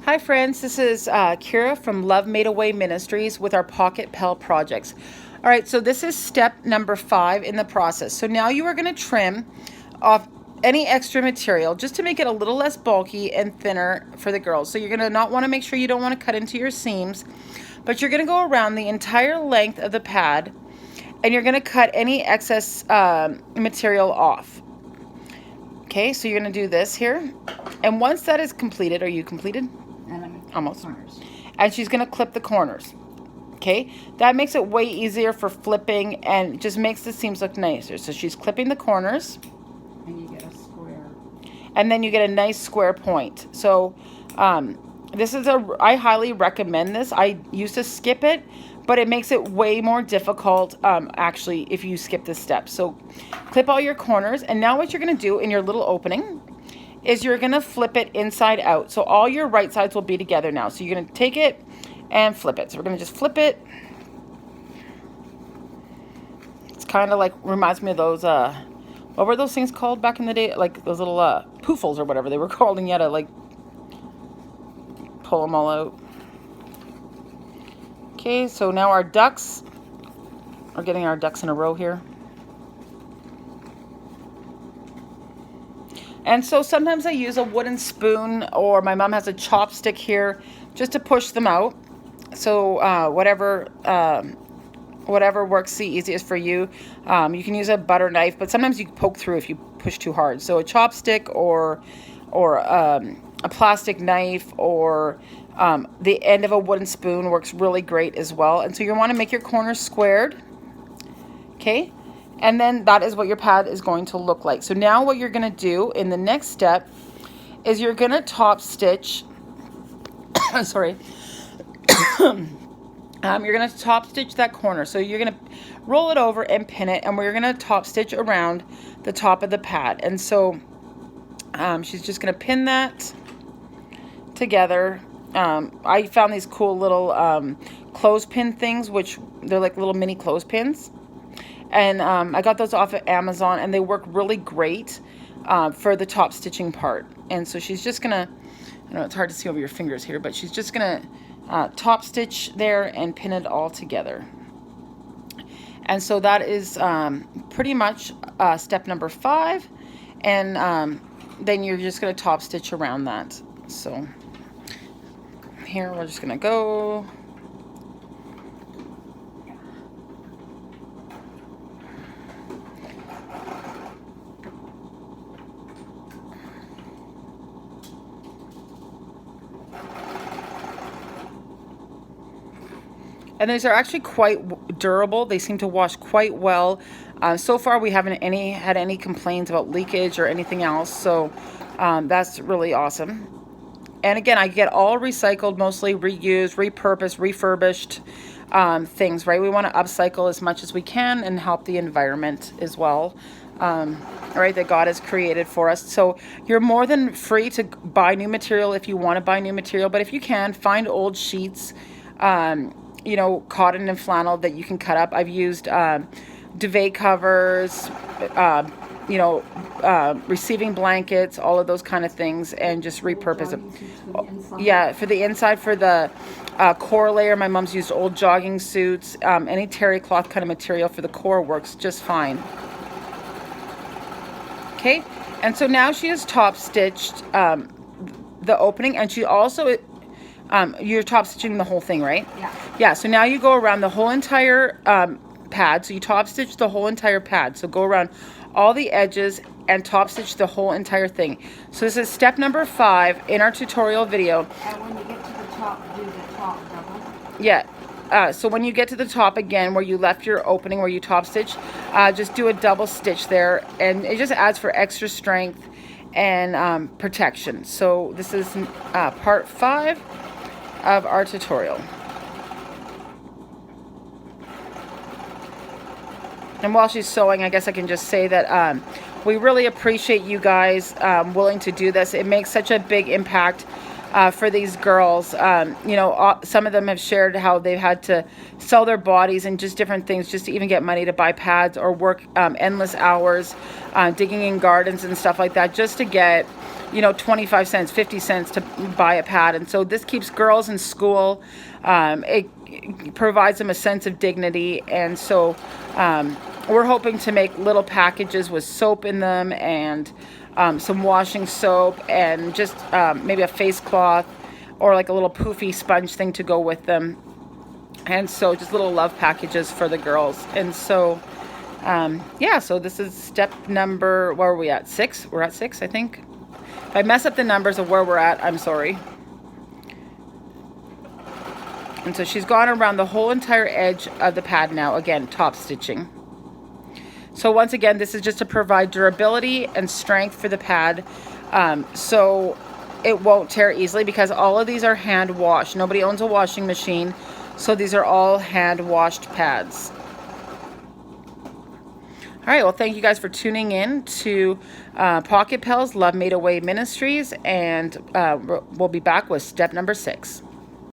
Hi friends, this is Kira from Love Made Away Ministries with our Pocket Pell projects. All right, so this is step number 5 in the process. So now you are going to trim off any extra material just to make it a little less bulky and thinner for the girls. So you're going to not want to make sure you don't want to cut into your seams, but you're going to go around the entire length of the pad and you're going to cut any excess material off. Okay, so you're going to do this here. And once that is completed, are you completed? Almost. Corners. And she's going to clip the corners. Okay, that makes it way easier for flipping and just makes the seams look nicer. So she's clipping the corners. And you get a square. And then you get a nice square point. So this is I highly recommend this. I used to skip it, but it makes it way more difficult actually if you skip this step. So clip all your corners, and now what you're going to do in your little opening is you're going to flip it inside out. So all your right sides will be together now. So you're going to take it and flip it. So we're going to just flip it. It's kind of like, reminds me of those, what were those things called back in the day? Like those little poofles or whatever they were called, and you had to like pull them all out. Okay, so now our ducks, we're getting our ducks in a row here. And so sometimes I use a wooden spoon, or my mom has a chopstick here just to push them out. So whatever works the easiest for you. You can use a butter knife, but sometimes you poke through if you push too hard. So a chopstick or a plastic knife or the end of a wooden spoon works really great as well. And so you want to make your corners squared. Okay. And then that is what your pad is going to look like. So now what you're going to do in the next step is you're going to top stitch, sorry, you're going to top stitch that corner. So you're going to roll it over and pin it, and we're going to top stitch around the top of the pad. And so she's just going to pin that together. I found these cool little clothespin things, which they're like little mini clothespins. And I got those off of Amazon, and they work really great for the top stitching part. And so she's just gonna, I know it's hard to see over your fingers here, but she's just gonna top stitch there and pin it all together. And so that is pretty much step number 5. And then you're just gonna top stitch around that. So here we're just gonna go. And these are actually quite durable. They seem to wash quite well. So far, we haven't had any complaints about leakage or anything else. So that's really awesome. And again, I get all recycled, mostly reused, repurposed, refurbished things, right? We want to upcycle as much as we can and help the environment as well, right, that God has created for us. So you're more than free to buy new material if you want to buy new material. But if you can, find old sheets, you know, cotton and flannel that you can cut up. I've used duvet covers, you know, receiving blankets, all of those kind of things, and just repurpose them. Yeah, for the inside, for the core layer, my mom's used old jogging suits. Any terry cloth kind of material for the core works just fine. Okay, and so now she has top stitched the opening, and she also, you're top stitching the whole thing, right? Yeah. Yeah, so now you go around the whole entire pad. So you top stitch the whole entire pad. So go around all the edges and top stitch the whole entire thing. So this is step number 5 in our tutorial video. And when you get to the top, do the top double. Yeah. So when you get to the top again, where you left your opening, where you top stitch, just do a double stitch there, and it just adds for extra strength and protection. So this is part 5 of our tutorial. And while she's sewing, I guess I can just say that we really appreciate you guys willing to do this. It makes such a big impact for these girls. You know, some of them have shared how they've had to sell their bodies and just different things just to even get money to buy pads, or work endless hours digging in gardens and stuff like that just to get, you know, 25 cents, 50 cents to buy a pad. And so this keeps girls in school. It provides them a sense of dignity. And so we're hoping to make little packages with soap in them, and some washing soap, and just maybe a face cloth, or like a little poofy sponge thing to go with them. And so just little love packages for the girls. And so yeah, so this is step number, where are we at? 6? We're at 6, I think. If I mess up the numbers of where we're at, I'm sorry. And so she's gone around the whole entire edge of the pad now, again, top stitching. So once again, this is just to provide durability and strength for the pad, so it won't tear easily, because all of these are hand washed. Nobody owns a washing machine, so these are all hand washed pads. All right, well, thank you guys for tuning in to Pocket Pals Love Made Away Ministries, and we'll be back with step number 6.